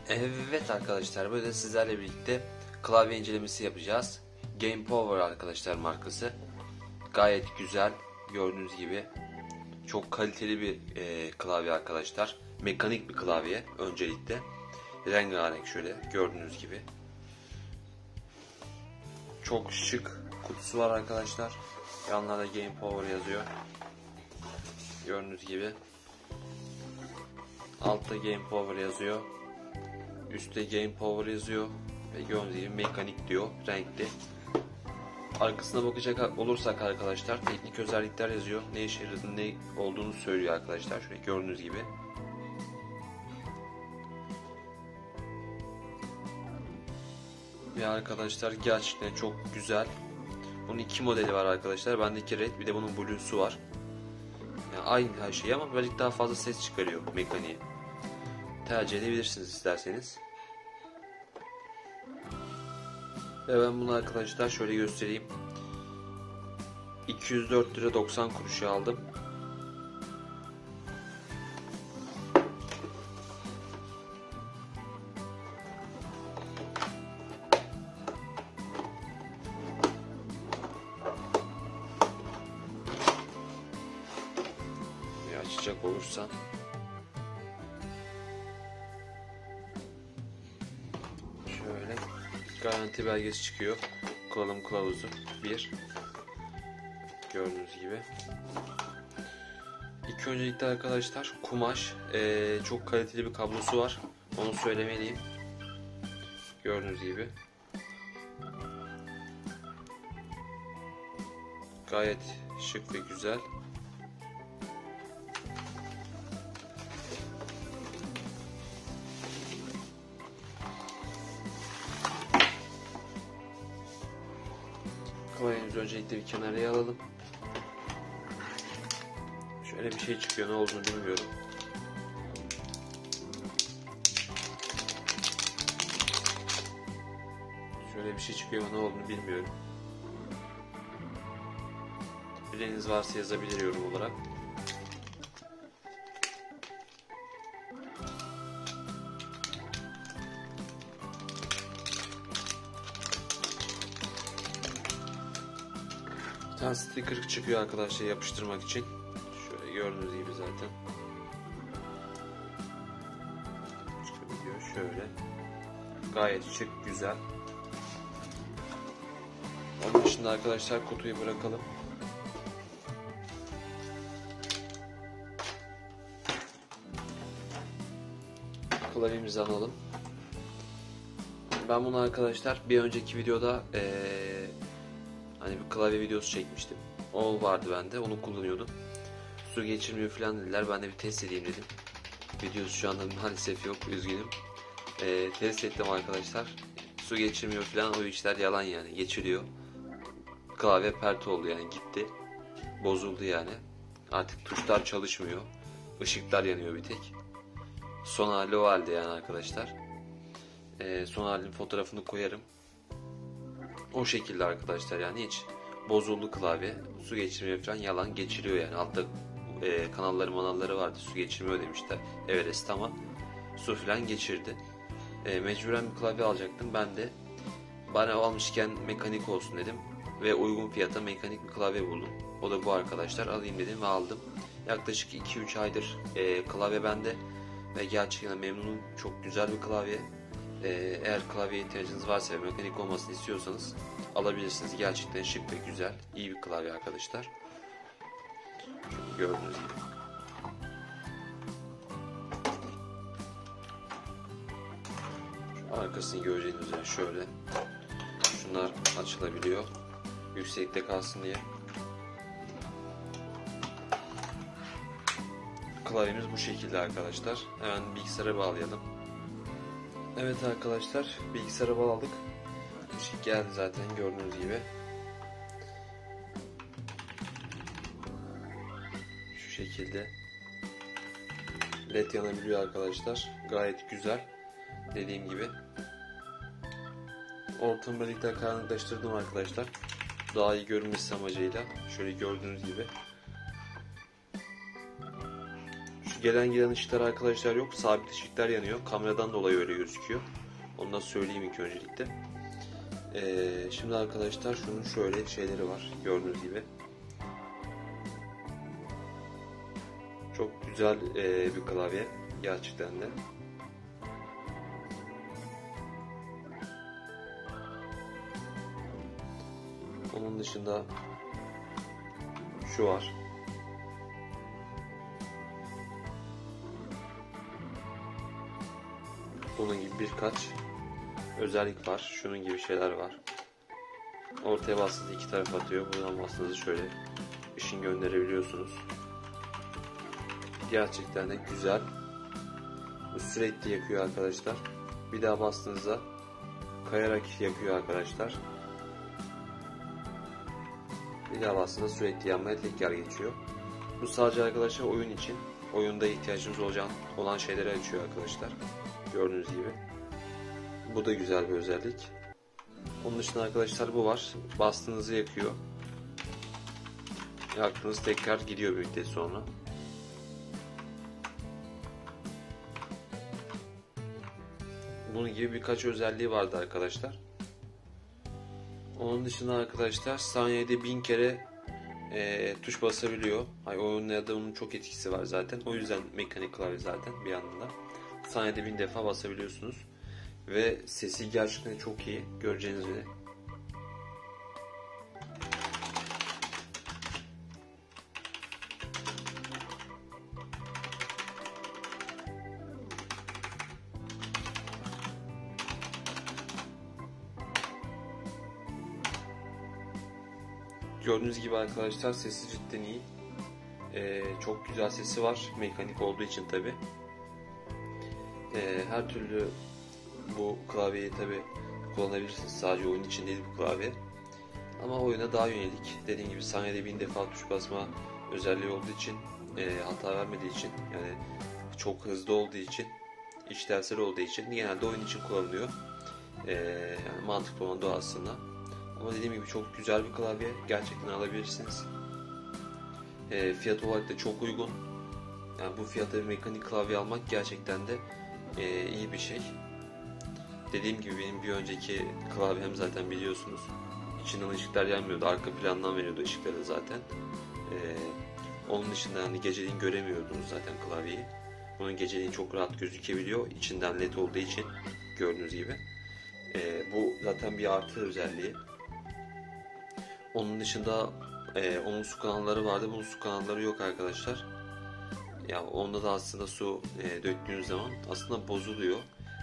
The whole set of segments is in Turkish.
Evet arkadaşlar, böyle sizlerle birlikte klavye incelemesi yapacağız. Game Power arkadaşlar markası. Gayet güzel, gördüğünüz gibi. Çok kaliteli bir klavye arkadaşlar. Mekanik bir klavye öncelikle. Rengarenk şöyle gördüğünüz gibi. Çok şık kutusu var arkadaşlar. Yanlarda Game Power yazıyor. Gördüğünüz gibi. Altta Game Power yazıyor. Üstte Game Power yazıyor ve gördüğünüz gibi mekanik diyor, renkli. Arkasına bakacak olursak arkadaşlar teknik özellikler yazıyor. Ne işe yaradığını, ne olduğunu söylüyor arkadaşlar. Şöyle gördüğünüz gibi. Ve arkadaşlar gerçekten çok güzel. Bunun iki modeli var arkadaşlar. Bendeki red, bir de bunun blue'su var. Yani aynı her şey ama birazcık daha fazla ses çıkarıyor mekaniği. Tercih edebilirsiniz isterseniz. Ve ben bunu arkadaşlar şöyle göstereyim. 204 lira 90 kuruşa aldım. Bir açacak olursam. Şöyle garanti belgesi çıkıyor. Kullanım kılavuzu 1. Gördüğünüz gibi. İlk öncelikle arkadaşlar kumaş, çok kaliteli bir kablosu var. Onu söylemeliyim. Gördüğünüz gibi. Gayet şık ve güzel. Klavyemizi öncelikle bir kenara alalım. Şöyle bir şey çıkıyor, ne olduğunu bilmiyorum. Şöyle bir şey çıkıyor ama ne olduğunu bilmiyorum. Bileniniz varsa yazabilir yorum olarak. Bir tane sticker çıkıyor arkadaşlar yapıştırmak için. Şöyle gördüğünüz gibi zaten. Çıkabiliyor şöyle. Gayet şık, güzel. Onun dışında arkadaşlar kutuyu bırakalım. Klavyemizi alalım. Ben bunu arkadaşlar bir önceki videoda hani bir klavye videosu çekmiştim. O vardı bende, onu kullanıyordum. Su geçirmiyor falan dediler. Ben de bir test edeyim dedim. Videosu şu anda maalesef yok, üzgünüm. Test ettim arkadaşlar. Su geçirmiyor falan, o işler yalan yani. Geçiriyor. Klavye pert oldu yani, gitti. Bozuldu yani. Artık tuşlar çalışmıyor. Işıklar yanıyor bir tek. Son hali o halde yani arkadaşlar. Son halinin fotoğrafını koyarım. O şekilde arkadaşlar, yani hiç bozuldu klavye. Su geçirmiyor falan, yalan, geçiriyor yani. Altta kanalları vardı, su geçirmiyor demişler Everest, ama su falan geçirdi. Mecburen bir klavye alacaktım. Ben de bana almışken mekanik olsun dedim ve uygun fiyata mekanik bir klavye buldum. O da bu arkadaşlar, alayım dedim ve aldım. Yaklaşık 2-3 aydır klavye bende ve gerçekten memnunum. Çok güzel bir klavye. Eğer klavyeye ihtiyacınız varsa ve mekanik olmasını istiyorsanız alabilirsiniz. Gerçekten şık ve güzel, iyi bir klavye arkadaşlar. Gördüğünüz gibi. Şu arkasını göreceğiniz üzere şöyle. Şunlar açılabiliyor. Yüksekte kalsın diye. Klavyemiz bu şekilde arkadaşlar. Hemen bilgisayara bağlayalım. Evet arkadaşlar, bilgisayara bağladık. Işık geldi zaten gördüğünüz gibi. Şu şekilde LED yanabiliyor arkadaşlar. Gayet güzel. Dediğim gibi. Ortamı birlikte karanlıklaştırdım arkadaşlar. Daha iyi görünmesi amacıyla. Şöyle gördüğünüz gibi. Şu gelen giden ışıklar arkadaşlar yok. Sabit ışıklar yanıyor. Kameradan dolayı öyle gözüküyor. Onu da söyleyeyim ilk öncelikle. Şimdi arkadaşlar şunun şöyle şeyleri var. Gördüğünüz gibi. Çok güzel bir klavye. Gerçekten de. Onun dışında şu var. Bunun gibi birkaç özellik var. Şunun gibi şeyler var. Ortaya bastığınızda iki taraf atıyor. Buradan bastığınızda şöyle ışın gönderebiliyorsunuz. Gerçekten de güzel. Bu sürekli yakıyor arkadaşlar. Bir daha bastığınızda kayarak yakıyor arkadaşlar. Bir daha bastığınızda sürekli yanmaya tekrar geçiyor. Bu sadece arkadaşlar oyun için. Oyunda ihtiyacınız olan şeyleri açıyor arkadaşlar. Gördüğünüz gibi. Bu da güzel bir özellik. Onun dışında arkadaşlar bu var. Bastığınızı yakıyor. Yaktığınız tekrar gidiyor bir müddet sonra. Bunun gibi birkaç özelliği vardı arkadaşlar. Onun dışında arkadaşlar saniyede 1000 kere tuş basabiliyor. Oyunda onun çok etkisi var zaten. O yüzden mekanik klavye zaten bir yandan. Saniyede 1000 defa basabiliyorsunuz. Ve sesi gerçekten çok iyi. Göreceğiniz üzere. Gördüğünüz gibi arkadaşlar sesi cidden iyi. Çok güzel sesi var. Mekanik olduğu için tabi. Her türlü bu klavyeyi tabi kullanabilirsiniz. Sadece oyun için değil bu klavye. Ama oyuna daha yönelik. Dediğim gibi saniyede 1000 defa tuş basma özelliği olduğu için, hata vermediği için, yani çok hızlı olduğu için, işlevsel olduğu için genelde oyun için kullanılıyor. Yani mantıklı olan da o aslında. Ama dediğim gibi çok güzel bir klavye. Gerçekten alabilirsiniz. Fiyat olarak da çok uygun. Yani bu fiyata bir mekanik klavye almak gerçekten de iyi bir şey. Dediğim gibi benim bir önceki klavyem zaten biliyorsunuz. İçinden ışıklar yanmıyordu. Arka plandan veriyordu ışıkları zaten. Onun dışında yani geceliğin göremiyordunuz zaten klavyeyi. Bunun geceliğin çok rahat gözükebiliyor. İçinden led olduğu için gördüğünüz gibi. Bu zaten bir artı özelliği. Onun dışında onun su kanalları vardı. Bunun su kanalları yok arkadaşlar. Ya onda da aslında su döktüğünüz zaman aslında bozuluyor.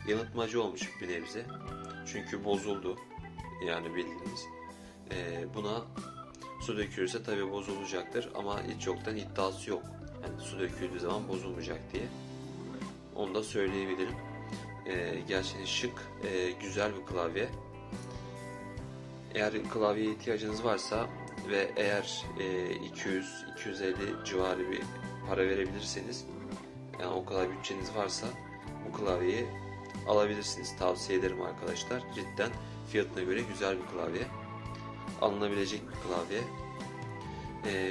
Yanıltmacı olmuş bir nebze. Çünkü bozuldu. Yani bildiğiniz. Buna su dökülürse tabi bozulacaktır. Ama hiç yoktan iddiası yok. Yani su döküldüğü zaman bozulmayacak diye. Onu da söyleyebilirim. Gerçekten şık, güzel bir klavye. Eğer klavyeye ihtiyacınız varsa ve eğer 200-250 civarı bir para verebilirseniz, yani o kadar bütçeniz varsa bu klavyeyi alabilirsiniz. Tavsiye ederim arkadaşlar. Cidden fiyatına göre güzel bir klavye. Alınabilecek bir klavye.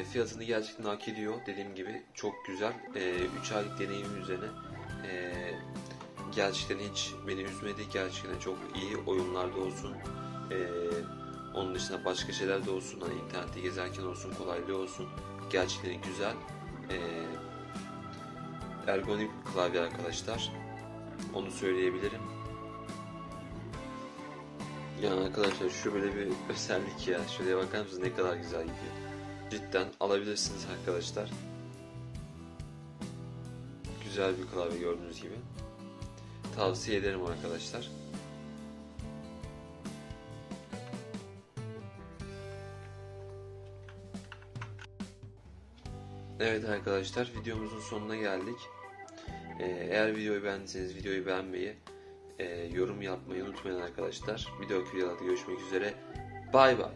Fiyatını gerçekten hak ediyor. Dediğim gibi çok güzel. 3 aylık deneyimim üzerine gerçekten hiç beni üzmedi. Gerçekten çok iyi. Oyunlarda olsun. Onun dışında başka şeyler de olsun. Hani internette gezerken olsun. Kolaylığı olsun. Gerçekten güzel. Ergonomik bir klavye arkadaşlar. Onu söyleyebilirim. Yani arkadaşlar şu böyle bir özellik ya. Şuraya bakar mısınız ne kadar güzel gidiyor. Cidden alabilirsiniz arkadaşlar. Güzel bir klavye gördüğünüz gibi. Tavsiye ederim arkadaşlar. Evet arkadaşlar, videomuzun sonuna geldik. Eğer videoyu beğendiyseniz videoyu beğenmeyi, yorum yapmayı unutmayın arkadaşlar. Bir dahaki videoda görüşmek üzere. Bay bay.